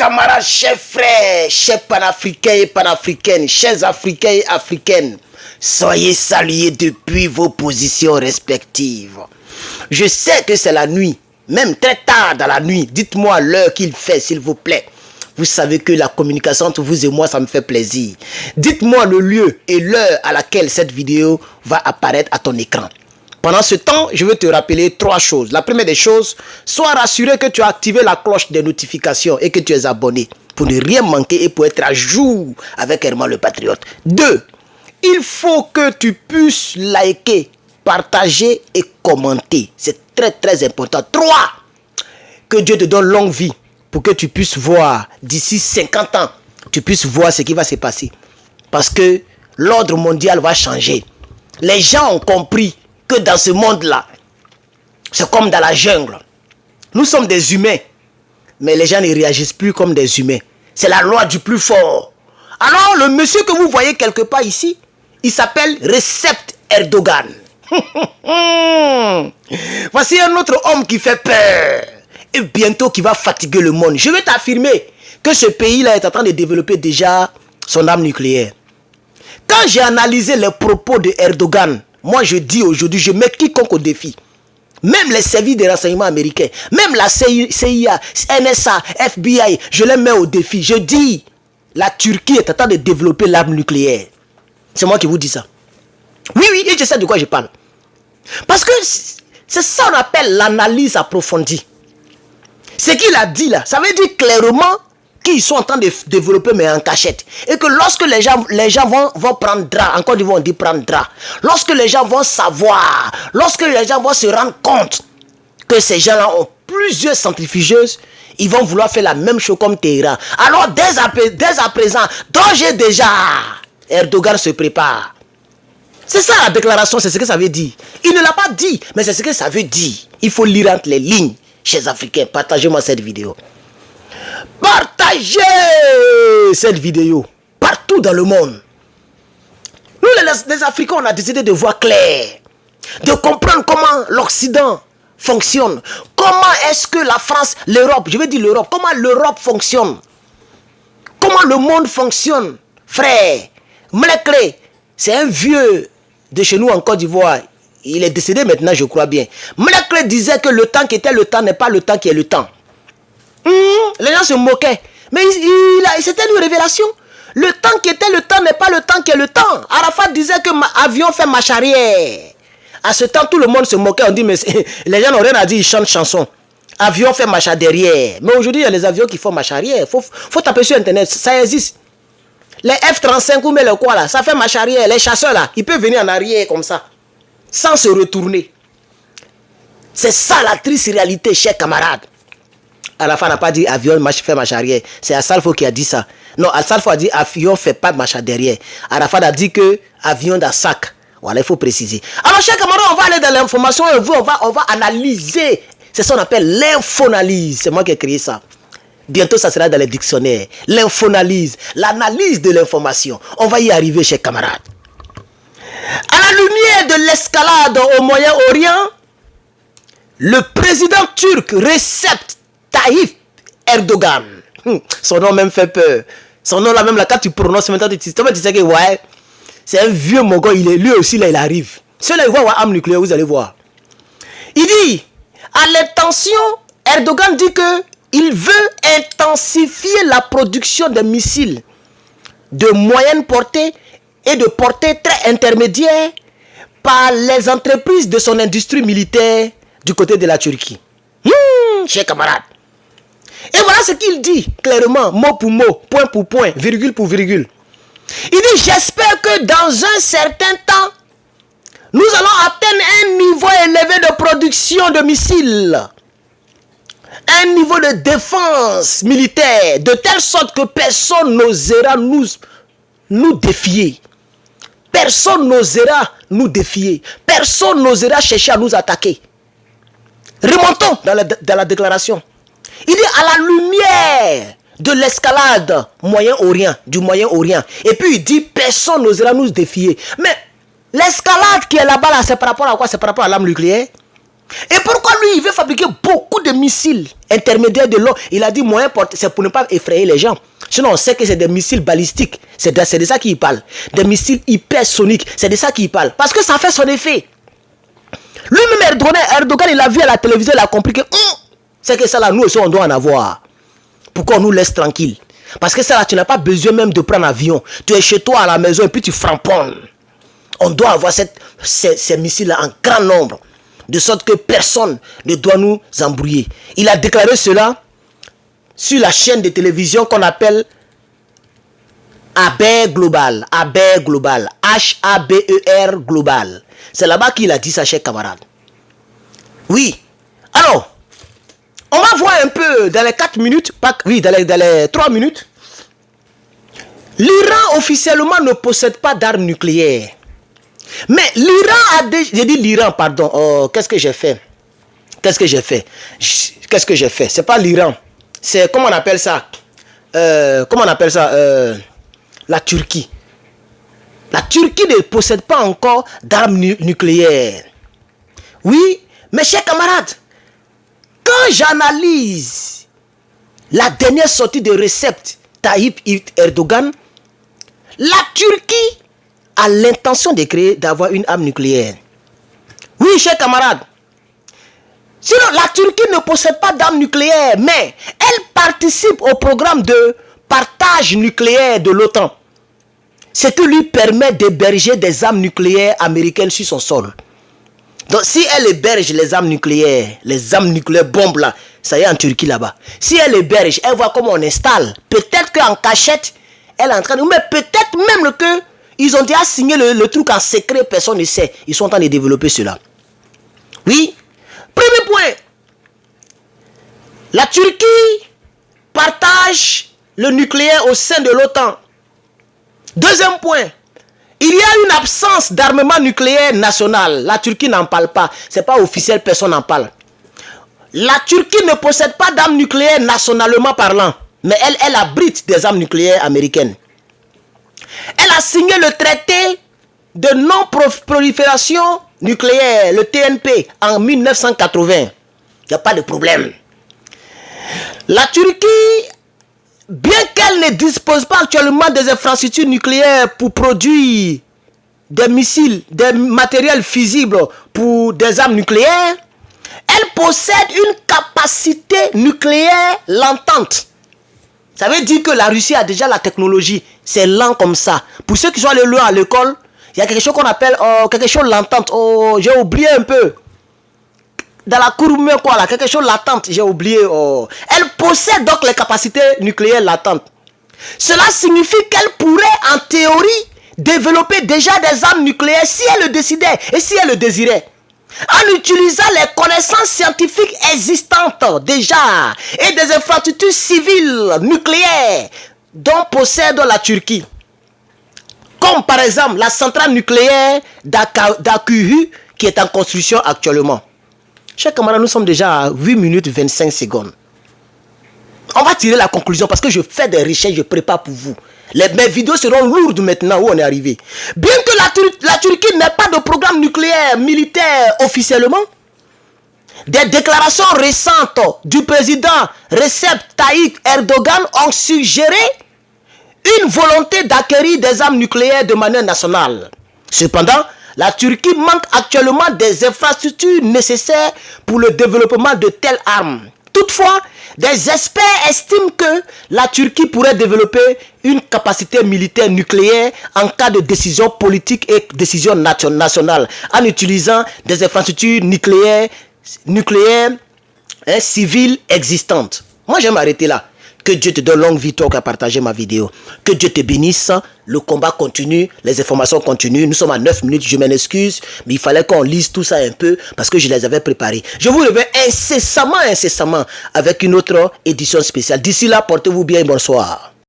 camarades, chers frères, chers panafricains et panafricaines, chers africains et africaines, soyez salués depuis vos positions respectives. Je sais que c'est la nuit, même très tard dans la nuit. Dites-moi l'heure qu'il fait, s'il vous plaît. Vous savez que la communication entre vous et moi, ça me fait plaisir. Dites-moi le lieu et l'heure à laquelle cette vidéo va apparaître à ton écran. Pendant ce temps, je vais te rappeler 3 choses. La première des choses, sois rassuré que tu as activé la cloche des notifications et que tu es abonné pour ne rien manquer et pour être à jour avec Herman le Patriote. 2, il faut que tu puisses liker, partager et commenter. C'est très très important. 3, que Dieu te donne longue vie pour que tu puisses voir d'ici 50 ans, tu puisses voir ce qui va se passer. Parce que l'ordre mondial va changer. Les gens ont compris que dans ce monde-là, c'est comme dans la jungle. Nous sommes des humains, mais les gens ne réagissent plus comme des humains. C'est la loi du plus fort. Alors, le monsieur que vous voyez quelque part ici, il s'appelle Recep Erdogan. Voici un autre homme qui fait peur et bientôt qui va fatiguer le monde. Je vais t'affirmer que ce pays-là est en train de développer déjà son arme nucléaire. Quand j'ai analysé les propos de Erdogan, moi je dis aujourd'hui, je mets quiconque au défi. Même les services de renseignement américains, même la CIA, NSA, FBI, je les mets au défi. Je dis, la Turquie est en train de développer l'arme nucléaire. C'est moi qui vous dis ça. Oui, et je sais de quoi je parle. Parce que c'est ça qu'on appelle l'analyse approfondie. Ce qu'il a dit là, ça veut dire clairement qu'ils sont en train de développer mais en cachette. Et que lorsque les gens vont prendre drap, encore ils vont dire prendre drap. Lorsque les gens vont savoir, lorsque les gens vont se rendre compte que ces gens-là ont plusieurs centrifugeuses, ils vont vouloir faire la même chose comme Téhéran. Alors dès à présent, danger déjà, Erdogan se prépare. C'est ça la déclaration, c'est ce que ça veut dire. Il ne l'a pas dit, mais c'est ce que ça veut dire. Il faut lire entre les lignes, chers Africains. Partagez-moi cette vidéo. Partagez cette vidéo partout dans le monde. Nous les Africains, on a décidé de voir clair, de comprendre comment l'Occident fonctionne. Comment est-ce que la France, l'Europe, je vais dire l'Europe, comment l'Europe fonctionne. Comment le monde fonctionne. Frère, Mlekle, c'est un vieux de chez nous en Côte d'Ivoire. Il est décédé maintenant, je crois bien. Mlekle disait que le temps qui était le temps n'est pas le temps qui est le temps. Les gens se moquaient. Mais c'était une révélation. Le temps qui était le temps n'est pas le temps qui est le temps. Arafat disait que avion fait marche arrière. À ce temps, tout le monde se moquait. On dit, mais les gens n'ont rien à dire, ils chantent chanson. Avion fait marche derrière. Mais aujourd'hui, il y a les avions qui font marche arrière. Faut taper sur Internet, ça existe. Les F-35 ou mais le quoi là, ça fait marche arrière. Les chasseurs là, ils peuvent venir en arrière comme ça, sans se retourner. C'est ça la triste réalité, chers camarades. Arafat n'a pas dit avion fait marche arrière. C'est Assalfo qui a dit ça. Non, Assalfo a dit avion fait pas marche derrière. Arafat a dit que avion dans sac. Voilà, il faut préciser. Alors, chers camarades, on va aller dans l'information et vous, on va analyser. C'est ça qu'on appelle l'infoanalyse. C'est moi qui ai créé ça. Bientôt, ça sera dans les dictionnaires. L'infoanalyse, l'analyse de l'information. On va y arriver, chers camarades. À la lumière de l'escalade au Moyen-Orient, le président turc Recep Tayyip Erdogan, son nom même fait peur. Son nom là même, là, quand tu prononces maintenant, tu sais que ouais, c'est un vieux mongol, lui aussi là, il arrive. Celui-là, il voit une arme nucléaire, vous allez voir. Il dit, à l'intention, Erdogan dit que il veut intensifier la production de missiles de moyenne portée et de portée très intermédiaire par les entreprises de son industrie militaire du côté de la Turquie. Chers camarades. Et voilà ce qu'il dit clairement, mot pour mot, point pour point, virgule pour virgule. Il dit, j'espère que dans un certain temps, nous allons atteindre un niveau élevé de production de missiles. Un niveau de défense militaire, de telle sorte que personne n'osera nous défier. Personne n'osera nous défier. Personne n'osera chercher à nous attaquer. Remontons dans la déclaration. Il dit à la lumière de l'escalade du Moyen-Orient. Et puis il dit personne n'osera nous défier. Mais l'escalade qui est là-bas, là, c'est par rapport à quoi? C'est par rapport à l'arme nucléaire. Et pourquoi lui, il veut fabriquer beaucoup de missiles intermédiaires de l'eau? Il a dit, moyen porté, c'est pour ne pas effrayer les gens. Sinon, on sait que c'est des missiles balistiques. C'est de ça qu'il parle. Des missiles hypersoniques. C'est de ça qu'il parle. Parce que ça fait son effet. Lui-même, Erdogan, il a vu à la télévision, il a compris que c'est que ça là, nous aussi, on doit en avoir. Pourquoi on nous laisse tranquille? Parce que ça là, tu n'as pas besoin même de prendre avion. Tu es chez toi à la maison et puis tu framponnes. On doit avoir ces missiles-là en grand nombre. De sorte que personne ne doit nous embrouiller. Il a déclaré cela sur la chaîne de télévision qu'on appelle Aber Global. Aber Global. H-A-B-E-R Global. C'est là-bas qu'il a dit ça, chers camarades. Oui. Alors, on va voir un peu dans les 4 minutes, dans les 3 minutes. L'Iran officiellement ne possède pas d'armes nucléaires. Mais l'Iran a déjà... J'ai dit l'Iran, pardon. Oh, qu'est-ce que j'ai fait? C'est pas l'Iran. C'est... Comment on appelle ça? La Turquie. La Turquie ne possède pas encore d'armes nucléaires. Oui, mes chers camarades, quand j'analyse la dernière sortie de Recep Tayyip Erdogan, la Turquie a l'intention d'avoir une arme nucléaire. Oui, chers camarades. Sinon, la Turquie ne possède pas d'armes nucléaires, mais elle participe au programme de partage nucléaire de l'OTAN. Ce qui lui permet d'héberger des armes nucléaires américaines sur son sol. Donc, si elle héberge les armes nucléaires bombes là, ça y est en Turquie là-bas. Si elle héberge, elle voit comment on installe. Peut-être qu'en cachette, elle est en train de... Mais peut-être même que ils ont déjà signé le truc en secret, personne ne sait. Ils sont en train de développer cela. Oui. Premier point. La Turquie partage le nucléaire au sein de l'OTAN. Deuxième point. Il y a une absence d'armement nucléaire national. La Turquie n'en parle pas. Ce n'est pas officiel, personne n'en parle. La Turquie ne possède pas d'armes nucléaires nationalement parlant. Mais elle abrite des armes nucléaires américaines. Elle a signé le traité de non-prolifération nucléaire, le TNP, en 1980. Il n'y a pas de problème. La Turquie, bien qu'elle ne dispose pas actuellement des infrastructures nucléaires pour produire des missiles, des matériels fusibles pour des armes nucléaires, elle possède une capacité nucléaire lentante. Ça veut dire que la Russie a déjà la technologie. C'est lent comme ça. Pour ceux qui sont allés loin à l'école, il y a quelque chose qu'on appelle quelque chose lentante. Oh, j'ai oublié un peu. Dans la courbe, quoi là, quelque chose latente, j'ai oublié. Oh. Elle possède donc les capacités nucléaires latentes. Cela signifie qu'elle pourrait, en théorie, développer déjà des armes nucléaires si elle le décidait et si elle le désirait. En utilisant les connaissances scientifiques existantes déjà et des infrastructures civiles nucléaires dont possède la Turquie. Comme par exemple la centrale nucléaire d'Akkuyu qui est en construction actuellement. Chers camarades, nous sommes déjà à 8 minutes 25 secondes. On va tirer la conclusion parce que je fais des recherches, je prépare pour vous. Mes vidéos seront lourdes maintenant où on est arrivé. Bien que la Turquie n'ait pas de programme nucléaire militaire officiellement, des déclarations récentes du président Recep Tayyip Erdogan ont suggéré une volonté d'acquérir des armes nucléaires de manière nationale. Cependant, la Turquie manque actuellement des infrastructures nécessaires pour le développement de telles armes. Toutefois, des experts estiment que la Turquie pourrait développer une capacité militaire nucléaire en cas de décision politique et décision nationale en utilisant des infrastructures nucléaires civiles existantes. Moi, je vais m'arrêter là. Que Dieu te donne longue vie, toi qui as partagé ma vidéo. Que Dieu te bénisse. Le combat continue, les informations continuent. Nous sommes à 9 minutes, je m'en excuse, mais il fallait qu'on lise tout ça un peu parce que je les avais préparés. Je vous reviens incessamment avec une autre édition spéciale. D'ici là, portez-vous bien et bonsoir.